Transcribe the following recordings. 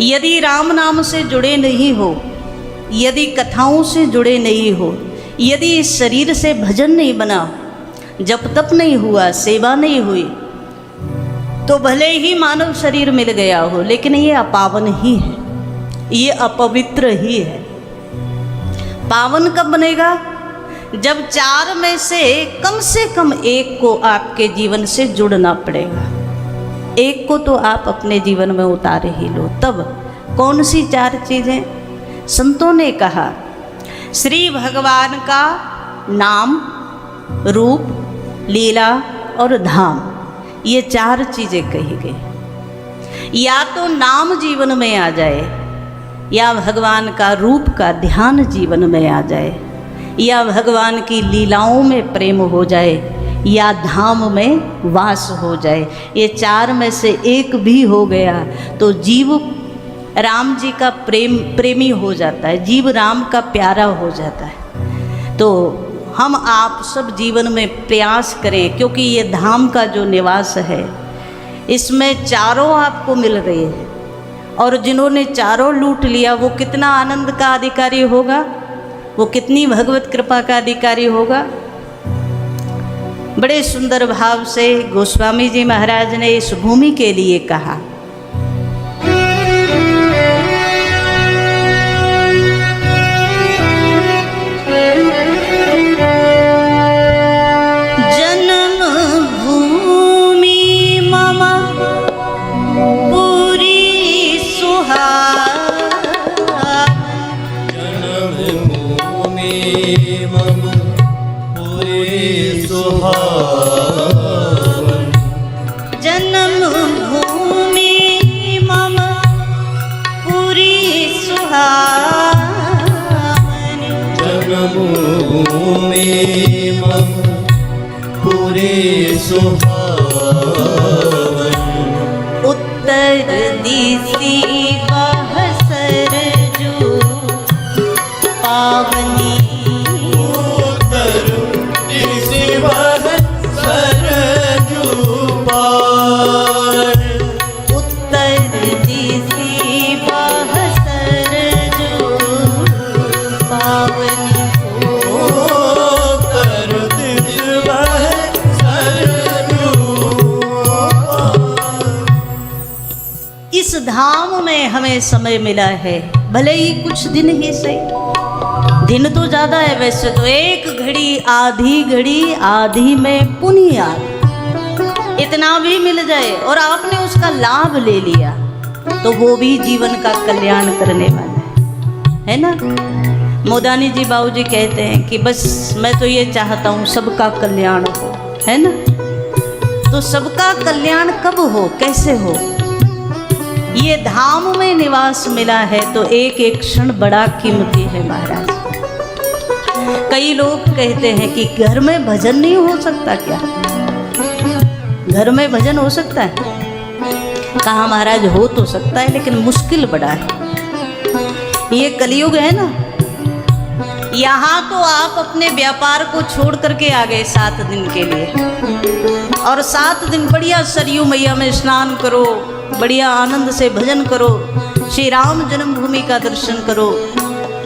यदि राम नाम से जुड़े नहीं हो, यदि कथाओं से जुड़े नहीं हो, यदि इस शरीर से भजन नहीं बना, जप तप नहीं हुआ, सेवा नहीं हुई, तो भले ही मानव शरीर मिल गया हो, लेकिन ये अपावन ही है, ये अपवित्र ही है। पावन कब बनेगा? जब चार में से कम एक को आपके जीवन से जुड़ना पड़ेगा। एक को तो आप अपने जीवन में उतार ही लो। तब कौन सी चार चीज़ें? संतों ने कहा, श्री भगवान का नाम, रूप, लीला और धाम, ये चार चीज़ें कही गई। या तो नाम जीवन में आ जाए, या भगवान का रूप का ध्यान जीवन में आ जाए, या भगवान की लीलाओं में प्रेम हो जाए, या धाम में वास हो जाए। ये चार में से एक भी हो गया तो जीव राम जी का प्रेमी हो जाता है, जीव राम का प्यारा हो जाता है। तो हम आप सब जीवन में प्रयास करें, क्योंकि ये धाम का जो निवास है इसमें चारों आपको मिल रहे हैं, और जिन्होंने चारों लूट लिया वो कितना आनंद का अधिकारी होगा, वो कितनी भगवत कृपा का अधिकारी होगा। बड़े सुंदर भाव से गोस्वामी जी महाराज ने इस भूमि के लिए कहा, जन्म भूमि मम पूरी सुहावन, जन्म भूमि मम पूरी सुहावन, जन्म भूमि मम पूरी सुहावन, जन्म भूमि मम पूरी सुहावन, उत्तर दिशि बह सरजू पावनी, उत्तर दिशि बह सरजू पावन, उत्तर दिशि बह सरजू पावनी। उत्तर दिशि बह सरजू पावन। इस धाम में हमें समय मिला है, भले ही कुछ दिन ही सही, दिन तो ज़्यादा है वैसे तो, एक घड़ी आधी में पुण्य याद, इतना भी मिल जाए और आपने उसका लाभ ले लिया तो वो भी जीवन का कल्याण करने वाला है ना। मोदानी जी बाबूजी कहते हैं कि बस मैं तो ये चाहता हूँ सबका कल्याण हो, है ना। तो सबका कल्याण कब हो, कैसे हो? ये धाम में निवास मिला है तो एक एक क्षण बड़ा कीमती है महाराज। कई लोग कहते हैं कि घर में भजन नहीं हो सकता क्या? घर में भजन हो सकता है? कहा महाराज हो तो सकता है, लेकिन मुश्किल बड़ा है। ये कलयुग है ना, यहाँ तो आप अपने व्यापार को छोड़ करके आ गए 7 दिन के लिए, और 7 दिन बढ़िया सरयू मैया में स्नान करो, बढ़िया आनंद से भजन करो, श्री राम जन्मभूमि का दर्शन करो,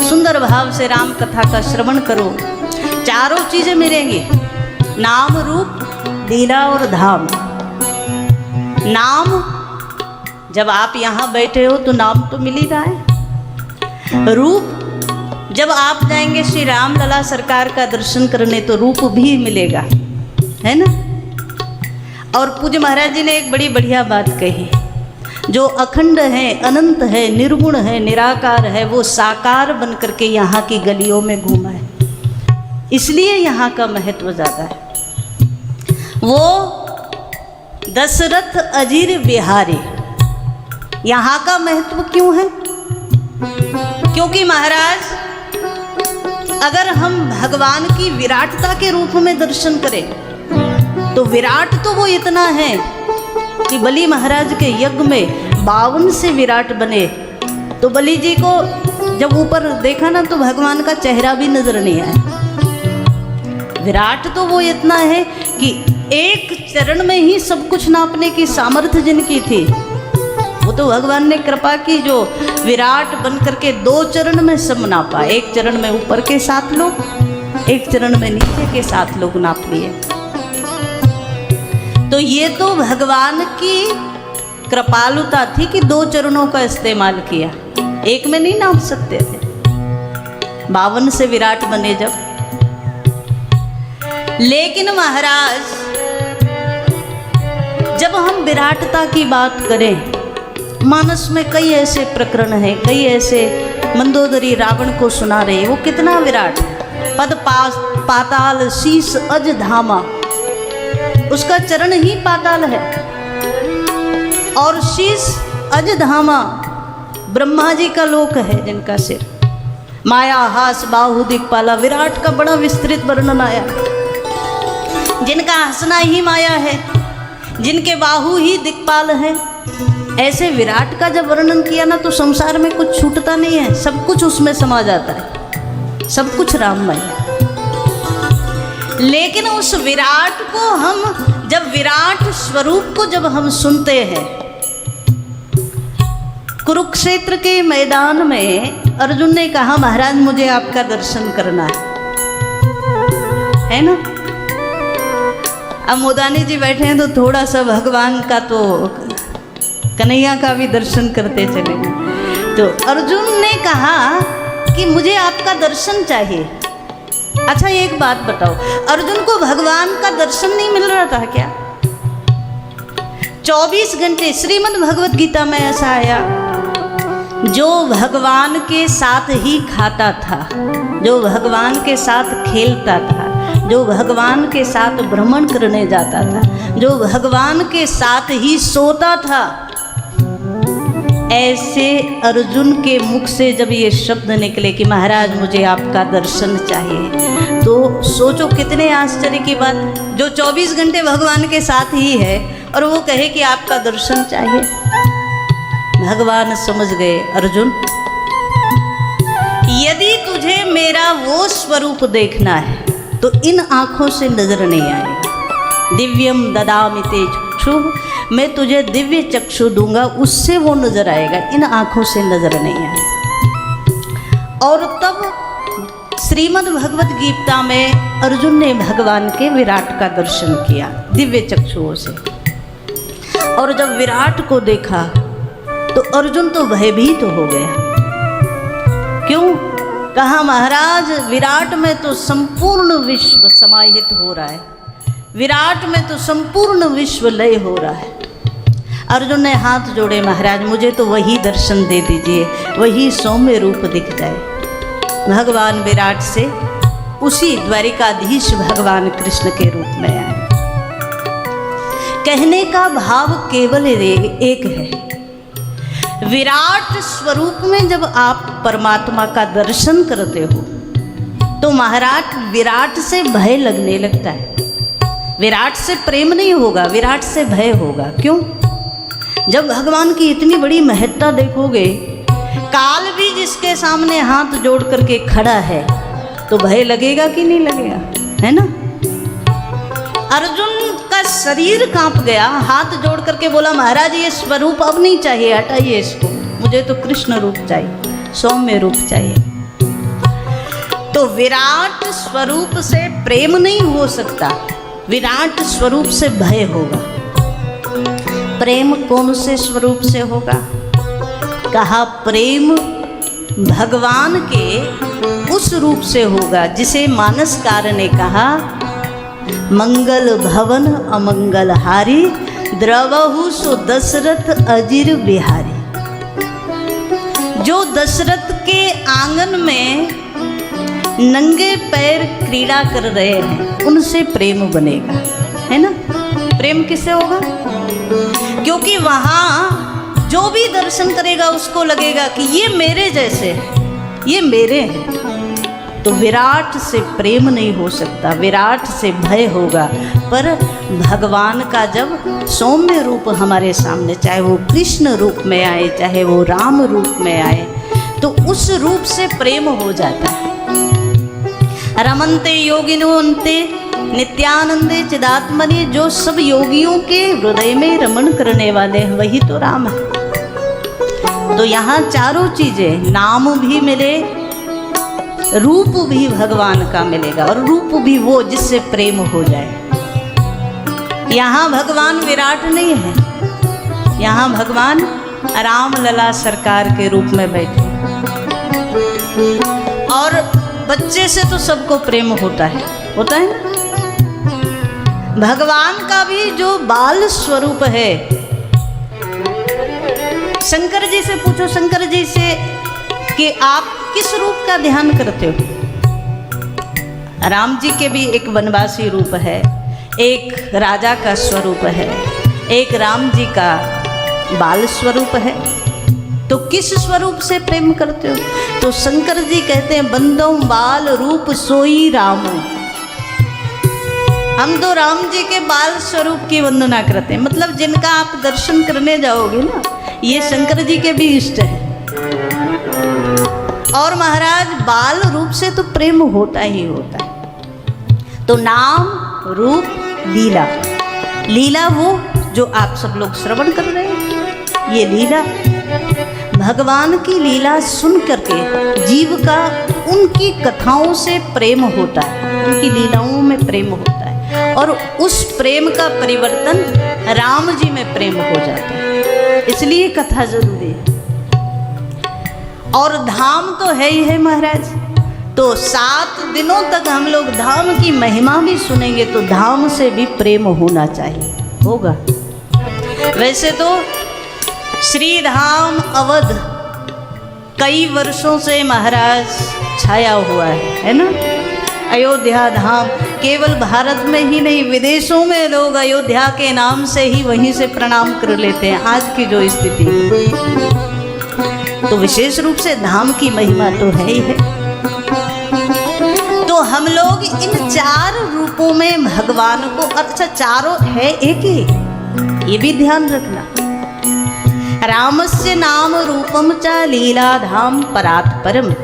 सुंदर भाव से राम कथा का श्रवण करो। चारों चीजें मिलेंगी, नाम, रूप, लीला और धाम। नाम, जब आप यहाँ बैठे हो तो नाम तो मिल ही रहा है। रूप, जब आप जाएंगे श्री राम लला सरकार का दर्शन करने तो रूप भी मिलेगा, है ना। और पूज्य महाराज जी ने एक बड़ी बढ़िया बात कही, जो अखंड है, अनंत है, निर्गुण है, निराकार है, वो साकार बन करके यहाँ की गलियों में घूमा है, इसलिए यहाँ का महत्व ज़्यादा है। वो दशरथ अजीर बिहारी, यहाँ का महत्व क्यों है? क्योंकि महाराज अगर हम भगवान की विराटता के रूप में दर्शन करें तो विराट तो वो इतना है कि बलि महाराज के यज्ञ में 52 से विराट बने, तो बलि जी को जब ऊपर देखा ना तो भगवान का चेहरा भी नजर नहीं आया। विराट तो वो इतना है कि एक चरण में ही सब कुछ नापने की सामर्थ्य जिनकी थी, वो तो भगवान ने कृपा की जो विराट बन करके 2 चरण में सब नापा। एक चरण में ऊपर के 7 लोग, एक चरण में नीचे के 7 लोग नाप लिए। तो ये तो भगवान की कृपालुता थी कि 2 चरणों का इस्तेमाल किया, एक में नहीं नाप सकते थे। 52 से विराट बने जब। लेकिन महाराज जब हम विराटता की बात करें, मानस में कई ऐसे प्रकरण हैं, कई ऐसे मंदोदरी रावण को सुना रहे, वो कितना विराट, पद पाताल शीस अज धामा, उसका चरण ही पाताल है। और शीस अज धामा ब्रह्मा जी का लोक है, जिनका सिर माया हास बाहु दिक्पाला, विराट का बड़ा विस्तृत वर्णन आया। जिनका हंसना ही माया है, जिनके बाहु ही दिक्पाल है, ऐसे विराट का जब वर्णन किया ना तो संसार में कुछ छूटता नहीं है, सब कुछ उसमें समा जाता है, सब कुछ राममय है। लेकिन उस विराट को हम जब विराट स्वरूप को जब हम सुनते हैं, कुरुक्षेत्र के मैदान में अर्जुन ने कहा महाराज मुझे आपका दर्शन करना है ना। अब मोदानी जी बैठे हैं तो थोड़ा सा भगवान का तो कन्हैया का भी दर्शन करते चले। तो अर्जुन ने कहा कि मुझे आपका दर्शन चाहिए। अच्छा एक बात बताओ, अर्जुन को भगवान का दर्शन नहीं मिल रहा था क्या? 24 घंटे श्रीमद् भगवत गीता में ऐसा आया, जो भगवान के साथ ही खाता था, जो भगवान के साथ खेलता था, जो भगवान के साथ भ्रमण करने जाता था, जो भगवान के साथ ही सोता था, ऐसे अर्जुन के मुख से जब ये शब्द निकले कि महाराज मुझे आपका दर्शन चाहिए, तो सोचो कितने आश्चर्य की बात, जो 24 घंटे भगवान के साथ ही है और वो कहे कि आपका दर्शन चाहिए। भगवान समझ गए, अर्जुन यदि तुझे मेरा वो स्वरूप देखना है तो इन आँखों से नजर नहीं आएगा। दिव्यम ददामि ते चक्षु, मैं तुझे दिव्य चक्षु दूंगा, उससे वो नजर आएगा, इन आँखों से नजर नहीं आएगा। और तब श्रीमद् भगवत गीता में अर्जुन ने भगवान के विराट का दर्शन किया दिव्य चक्षुओं से। और जब विराट को देखा तो अर्जुन तो भयभीत हो गया। क्यों? कहा महाराज विराट में तो संपूर्ण विश्व समाहित हो रहा है, विराट में तो संपूर्ण विश्व लय हो रहा है। अर्जुन ने हाथ जोड़े, महाराज मुझे तो वही दर्शन दे दीजिए, वही सौम्य रूप दिख जाए। भगवान विराट से उसी द्वारिकाधीश भगवान कृष्ण के रूप में आए। कहने का भाव केवल एक है, विराट स्वरूप में जब आप परमात्मा का दर्शन करते हो तो महाराज विराट से भय लगने लगता है। विराट से प्रेम नहीं होगा, विराट से भय होगा। क्यों? जब भगवान की इतनी बड़ी महत्ता देखोगे, काल भी जिसके सामने हाथ जोड़ करके खड़ा है तो भय लगेगा कि नहीं लगेगा, है ना। अर्जुन का शरीर कांप गया, हाथ जोड़ करके बोला महाराज ये स्वरूप अब नहीं चाहिए, हटाइए इसको, मुझे तो कृष्ण रूप चाहिए, सौम्य रूप चाहिए। तो विराट स्वरूप से प्रेम नहीं हो सकता, विराट स्वरूप से भय होगा। प्रेम कौन से स्वरूप से होगा? कहा प्रेम भगवान के उस रूप से होगा जिसे मानसकार ने कहा मंगल भवन अमंगल हारी, द्रवहु सो दशरथ अजिर बिहारी। जो दशरथ के आंगन में नंगे पैर क्रीड़ा कर रहे हैं उनसे प्रेम बनेगा, है ना। प्रेम किससे होगा? क्योंकि वहाँ जो भी दर्शन करेगा उसको लगेगा कि ये मेरे जैसे है, ये मेरे हैं। तो विराट से प्रेम नहीं हो सकता, विराट से भय होगा। पर भगवान का जब सौम्य रूप हमारे सामने, चाहे वो कृष्ण रूप में आए, चाहे वो राम रूप में आए, तो उस रूप से प्रेम हो जाता है। रमन्ते योगिनो अन्ते नित्यानंदे चिदात्मनि, जो सब योगियों के हृदय में रमण करने वाले हैं वही तो राम है। तो यहाँ चारों चीजें, नाम भी मिले, रूप भी भगवान का मिलेगा, और रूप भी वो जिससे प्रेम हो जाए। यहाँ भगवान विराट नहीं है, यहाँ भगवान राम लला सरकार के रूप में बैठे। और बच्चे से तो सबको प्रेम होता है ना। भगवान का भी जो बाल स्वरूप है, शंकर जी से पूछो, शंकर जी से कि आप किस रूप का ध्यान करते हो। राम जी के भी एक वनवासी रूप है, एक राजा का स्वरूप है, एक राम जी का बाल स्वरूप है। तो किस स्वरूप से प्रेम करते हो? तो शंकर जी कहते हैं बंदो बाल रूप सोई राम। हम तो राम जी के बाल स्वरूप की वंदना करते हैं, मतलब जिनका आप दर्शन करने जाओगे ना, ये शंकर जी के भी इष्ट है। और महाराज बाल रूप से तो प्रेम होता ही होता है। तो नाम, रूप, लीला। लीला वो जो आप सब लोग श्रवण कर रहे हैं, ये लीला। भगवान की लीला सुन करके जीव का उनकी कथाओं से प्रेम होता है, उनकी लीलाओं में प्रेम होता है, और उस प्रेम का परिवर्तन राम जी में प्रेम हो जाता है। इसलिए कथा जरूरी है। और धाम तो है ही है महाराज। तो 7 दिनों तक हम लोग धाम की महिमा भी सुनेंगे, तो धाम से भी प्रेम होना चाहिए, होगा। वैसे तो श्री धाम अवध कई वर्षों से महाराज छाया हुआ है ना। अयोध्या धाम केवल भारत में ही नहीं, विदेशों में लोग अयोध्या के नाम से ही वहीं से प्रणाम कर लेते हैं। आज की जो स्थिति, तो विशेष रूप से धाम की महिमा तो है ही है। तो हम लोग इन 4 रूपों में भगवान को, अच्छा चारों है एक ही, ये भी ध्यान रखना। रामस्य नाम रूपम च लीला धाम परात्परम,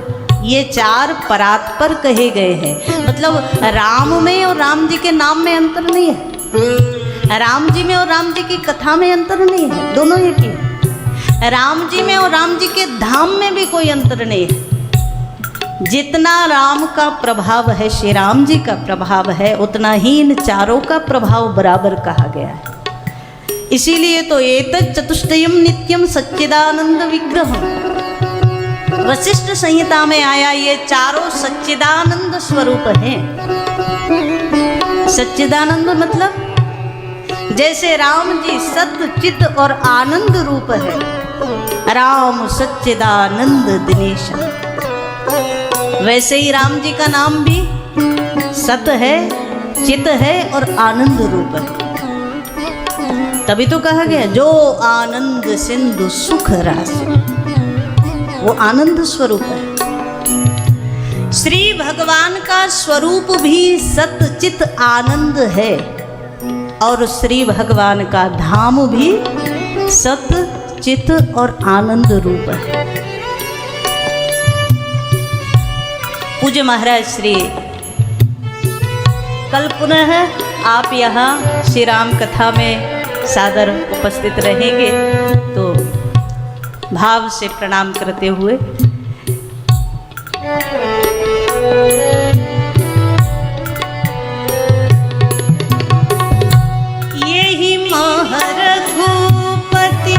ये 4 परात्पर कहे गए हैं। मतलब राम में और राम जी के नाम में अंतर नहीं है, राम जी में और राम जी की कथा में अंतर नहीं है, दोनों एक ही है। राम जी में और राम जी के धाम में भी कोई अंतर नहीं है। जितना राम का प्रभाव है, श्री राम जी का प्रभाव है, उतना ही इन चारों का प्रभाव बराबर कहा गया है। इसीलिए तो एतत् चतुष्टयम नित्यम सच्चिदानंद विग्रह, वशिष्ठ संहिता में आया, ये चारों सच्चिदानंद स्वरूप हैं। सच्चिदानंद मतलब जैसे राम जी सत्य चित और आनंद रूप है, राम सच्चिदानंद दिनेश, वैसे ही राम जी का नाम भी सत है, चित है और आनंद रूप है। तभी तो कहा गया जो आनंद सिंधु सुख राशि, वो आनंद स्वरूप है। श्री भगवान का स्वरूप भी सत चित आनंद है, और श्री भगवान का धाम भी सत चित और आनंद रूप है। पूज्य महाराज श्री कल पुनः आप यहाँ श्री राम कथा में सादर उपस्थित रहेंगे, तो भाव से प्रणाम करते हुए यही रघुपति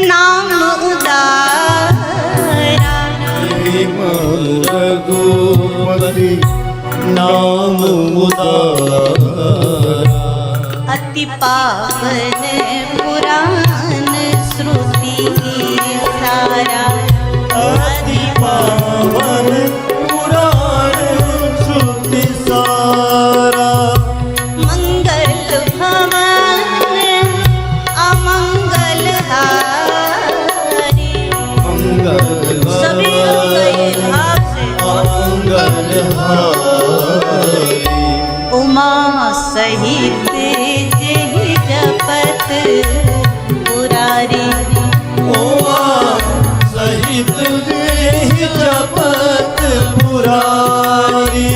नाम उदारा, रघुपति नाम उदारा, अति पावन पुराण श्रुति सारा, अति पावन पुराण श्रुति सारा, मंगल भवन अमंगल हारी, सभी लोग ये भाव से मंगल हारी, उमा सहित जेहि जपत मुरारी, उमा सहित जेहि जपत मुरारी,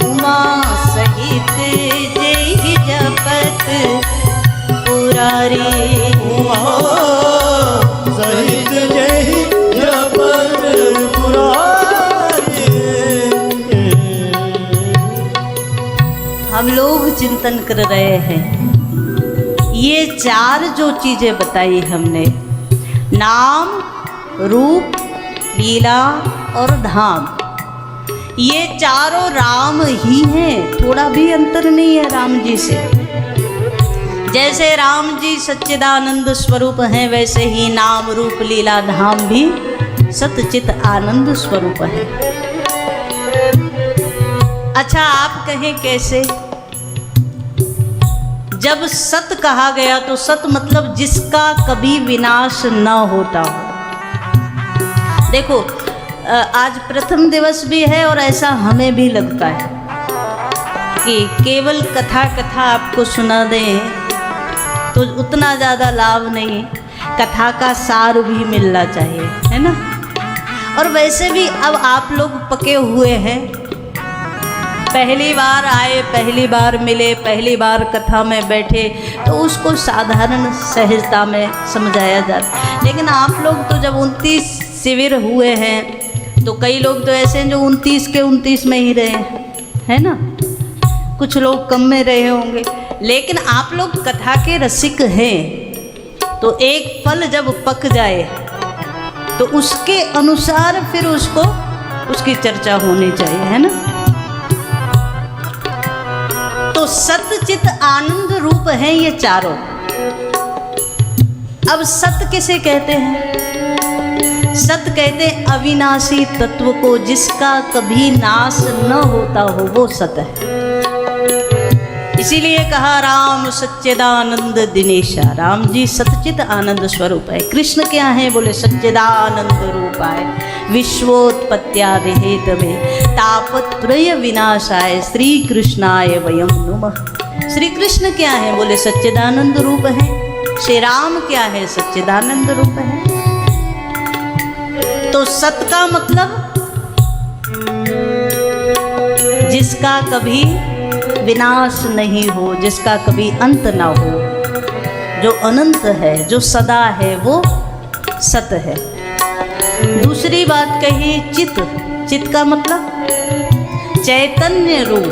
उमा सहित जेहि जपत मुरारी, उमा सहित जेहि चिंतन कर रहे हैं। ये चार जो चीज़ें बताई हमने, नाम, रूप, लीला और धाम, ये चारों राम ही हैं, थोड़ा भी अंतर नहीं है राम जी से। जैसे राम जी सच्चिदानंद स्वरूप हैं, वैसे ही नाम, रूप, लीला, धाम भी सच्चित आनंद स्वरूप है। अच्छा, आप कहें कैसे? जब सत कहा गया तो सत मतलब जिसका कभी विनाश न होता हो। देखो, आज प्रथम दिवस भी है और ऐसा हमें भी लगता है कि केवल कथा आपको सुना दें तो उतना ज़्यादा लाभ नहीं, कथा का सार भी मिलना चाहिए, है ना। और वैसे भी अब आप लोग पके हुए हैं, पहली बार आए, पहली बार मिले, पहली बार कथा में बैठे, तो उसको साधारण सहजता में समझाया जाता है। लेकिन आप लोग तो जब 29 शिविर हुए हैं तो कई लोग तो ऐसे हैं जो 29 के 29 में ही रहे, है ना। कुछ लोग कम में रहे होंगे, लेकिन आप लोग कथा के रसिक हैं, तो एक फल जब पक जाए तो उसके अनुसार फिर उसकी चर्चा होनी चाहिए, है ना। तो सतचित आनंद रूप है ये चारों। अब सत किसे कहते हैं? सत कहते हैं अविनाशी तत्व को, जिसका कभी नाश न होता हो, वो सत है। इसीलिए कहा राम सच्चिदानंद दिनेशा, राम जी सच्चित आनंद स्वरूप है। कृष्ण क्या है? बोले सच्चिदानंद रूप है, विश्वोत्पत्त्यादि हेतवे तापत्रय विनाशाय श्री कृष्णाय वयम नमः। श्री कृष्ण क्या है? बोले सच्चिदानंद रूप है। श्री राम क्या है? सच्चिदानंद रूप है। तो सत का मतलब जिसका कभी विनाश नहीं हो, जिसका कभी अंत ना हो, जो अनंत है, जो सदा है, वो सत है। दूसरी बात कही चित। चित का मतलब चैतन्य रूप।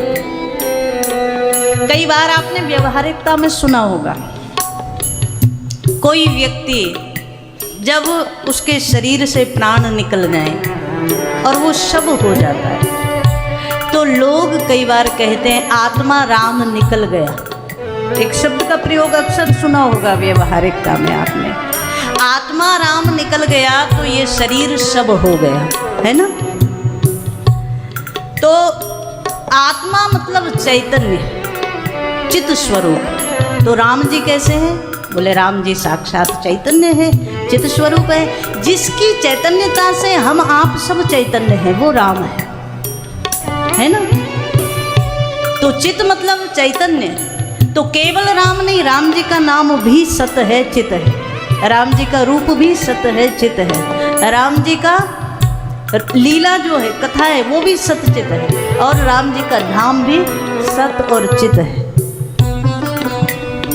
कई बार आपने व्यवहारिकता में सुना होगा, कोई व्यक्ति जब उसके शरीर से प्राण निकल जाए और वो शव हो जाता है, तो लोग कई बार कहते हैं आत्मा राम निकल गया। एक शब्द का प्रयोग अक्सर सुना होगा व्यवहारिकता में आपने, आत्मा राम निकल गया तो ये शरीर शव हो गया, है ना। तो आत्मा मतलब चैतन्य, चित स्वरूप। तो राम जी कैसे हैं? बोले राम जी साक्षात चैतन्य है, चित स्वरूप है। जिसकी चैतन्यता से हम आप सब चैतन्य हैं, वो राम है ना। तो चित मतलब चैतन्य। तो केवल राम नहीं, राम जी का नाम भी सत है, चित है। राम जी का रूप भी सत है, चित है। राम जी का लीला जो है, कथा है, वो भी सत चित है। और राम जी का धाम भी सत और चित है।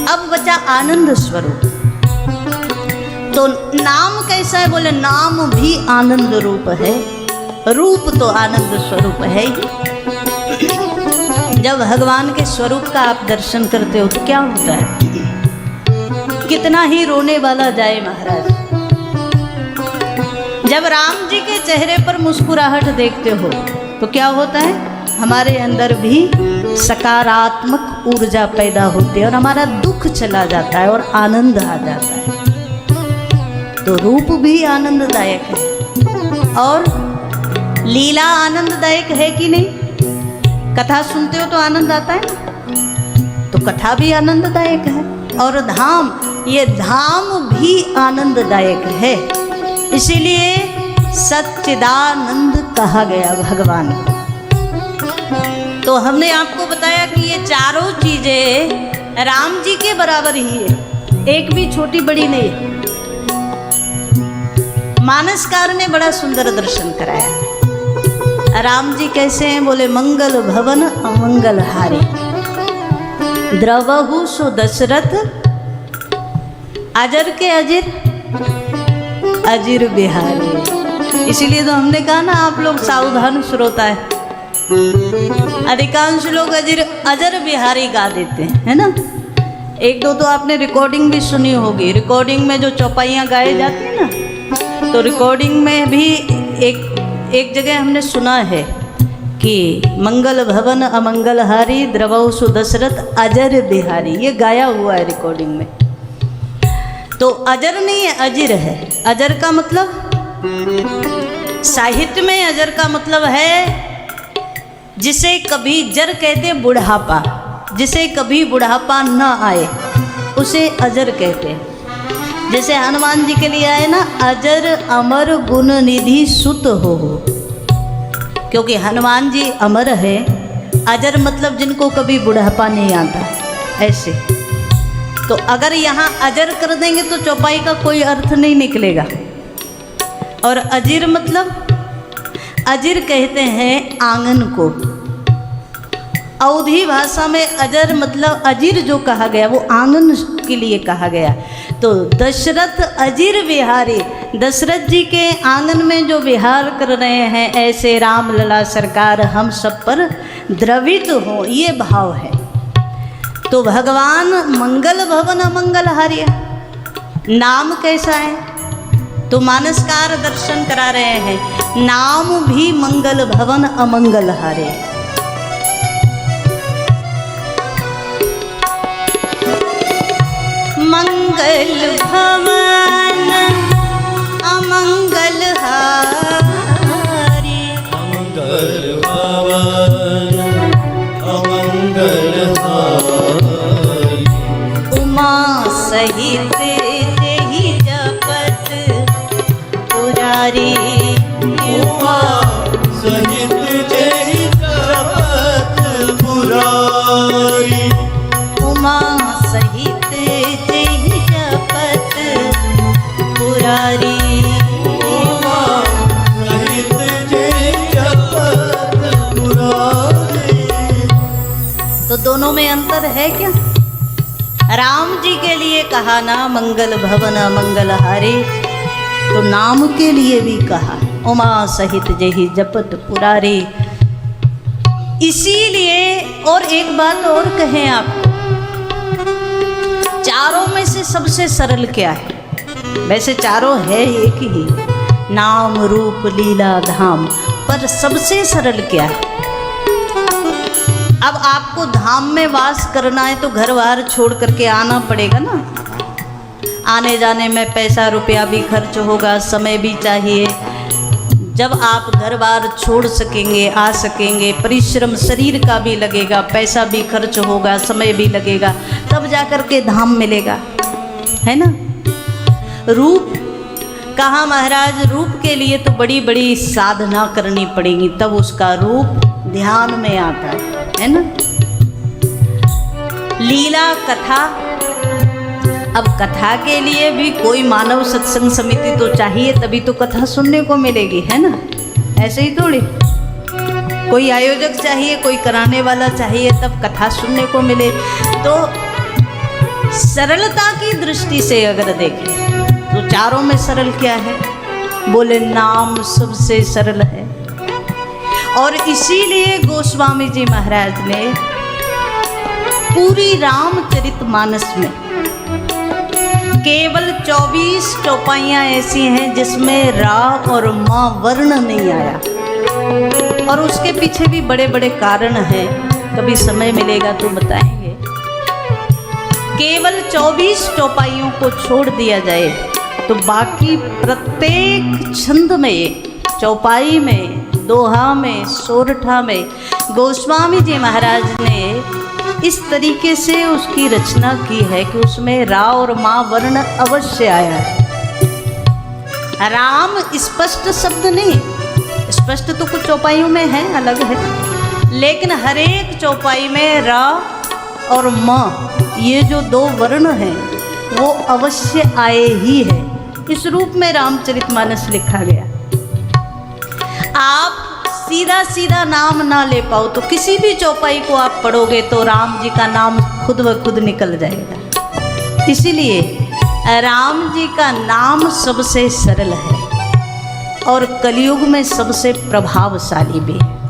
अब बचा आनंद स्वरूप। तो नाम कैसा है? बोले नाम भी आनंद रूप है, रूप तो आनंद स्वरूप है ही। जब भगवान के स्वरूप का आप दर्शन करते हो तो क्या होता है? कितना ही रोने वाला जाए महाराज, जब राम जी के चेहरे पर मुस्कुराहट देखते हो तो क्या होता है? हमारे अंदर भी सकारात्मक ऊर्जा पैदा होती है और हमारा दुख चला जाता है और आनंद आ जाता है। तो रूप भी आनंददायक है और लीला आनंददायक है कि नहीं? कथा सुनते हो तो आनंद आता है ना, तो कथा भी आनंददायक है। और धाम, ये धाम भी आनंददायक है। इसीलिए सच्चिदानंद कहा गया भगवान को। तो हमने आपको बताया कि ये चारों चीजें राम जी के बराबर ही है, एक भी छोटी बड़ी नहीं है। मानसकार ने बड़ा सुंदर दर्शन कराया। राम जी कैसे हैं? बोले मंगल भवन अमंगल हारी, द्रवहु सो दशरथ, अजर के अजिर, अजिर बिहारी। इसीलिए तो हमने कहा ना, आप लोग सावधान श्रोता है, अधिकांश लोग अजर बिहारी गा देते हैं, है ना। एक दो तो आपने रिकॉर्डिंग भी सुनी होगी। रिकॉर्डिंग में जो चौपाइयाँ गाए जाती हैं ना, तो रिकॉर्डिंग में भी एक जगह हमने सुना है कि मंगल भवन अमंगलहारी द्रवौ सुदशरथ अजर बिहारी, ये गाया हुआ है रिकॉर्डिंग में। तो अजर नहीं है, अजिर है। अजर का मतलब, साहित्य में अजर का मतलब है जिसे कभी जर कहते हैं बुढ़ापा, जिसे कभी बुढ़ापा न आए उसे अजर कहते हैं। जैसे हनुमान जी के लिए आए ना, अजर अमर गुण निधि सुत हो, क्योंकि हनुमान जी अमर है। अजर मतलब जिनको कभी बुढ़ापा नहीं आता, ऐसे। तो अगर यहाँ अजर कर देंगे तो चौपाई का कोई अर्थ नहीं निकलेगा। और अजिर मतलब, अजिर कहते हैं आंगन को। अवधी भाषा में अजर मतलब अजिर जो कहा गया वो आंगन के लिए कहा गया। तो दशरथ अजिर विहारी, दशरथ जी के आंगन में जो विहार कर रहे हैं, ऐसे राम लला सरकार हम सब पर द्रवित हो, ये भाव है। तो भगवान मंगल भवन अमंगलहारी, नाम कैसा है? तो मानसकार दर्शन करा रहे हैं, नाम भी मंगल भवन अमंगलहारी। मंगल भवन अमंगलहारी, मंगल भवन अमंगलहारी, उमा सहित जेहि जपत पुरारी, उमा सहित जेहि जपत पुरारी, उमा सहित जेहि जपत पुरारी, उमा सहित जेहि जपत पुरारी। तो दोनों में अंतर है क्या? राम जी के लिए कहा ना मंगल भवन मंगलहारी, तो नाम के लिए भी कहा उमा सहित जेहि जपत पुरारी। इसीलिए, और एक बात और कहें आपको, चारों में से सबसे सरल क्या है? वैसे चारों है एक ही, नाम रूप लीला धाम, पर सबसे सरल क्या है? अब आपको धाम में वास करना है तो घर बार छोड़ करके आना पड़ेगा ना। आने जाने में पैसा रुपया भी खर्च होगा, समय भी चाहिए। जब आप घर बार छोड़ सकेंगे, आ सकेंगे, परिश्रम शरीर का भी लगेगा, पैसा भी खर्च होगा, समय भी लगेगा, तब जा कर के धाम मिलेगा, है ना। रूप कहा महाराज, रूप के लिए तो बड़ी बड़ी साधना करनी पड़ेगी, तब उसका रूप ध्यान में आता है ना। लीला कथा, अब कथा के लिए भी कोई मानव सत्संग समिति तो चाहिए, तभी तो कथा सुनने को मिलेगी, है ना। ऐसे ही थोड़ी, कोई आयोजक चाहिए, कोई कराने वाला चाहिए, तब कथा सुनने को मिले। तो सरलता की दृष्टि से अगर देखें तो चारों में सरल क्या है? बोले नाम सबसे सरल है। और इसीलिए गोस्वामी जी महाराज ने पूरी रामचरितमानस में केवल 24 चौपाइयाँ ऐसी हैं जिसमें रा और माँ वर्ण नहीं आया। और उसके पीछे भी बड़े बड़े कारण हैं, कभी समय मिलेगा तो बताएंगे। केवल 24 चौपाइयों को छोड़ दिया जाए तो बाकी प्रत्येक छंद में, चौपाई में, दोहा में, सोरठा में गोस्वामी जी महाराज ने इस तरीके से उसकी रचना की है कि उसमें रा और माँ वर्ण अवश्य आया है। राम स्पष्ट शब्द नहीं, स्पष्ट तो कुछ चौपाइयों में है, अलग है, लेकिन हर एक चौपाई में रा और माँ, ये जो दो वर्ण हैं वो अवश्य आए ही है। इस रूप में रामचरितमानस लिखा गया। आप सीधा सीधा नाम ना ले पाओ तो किसी भी चौपाई को आप पढ़ोगे तो राम जी का नाम खुद ब खुद निकल जाएगा। इसीलिए राम जी का नाम सबसे सरल है और कलयुग में सबसे प्रभावशाली भी है।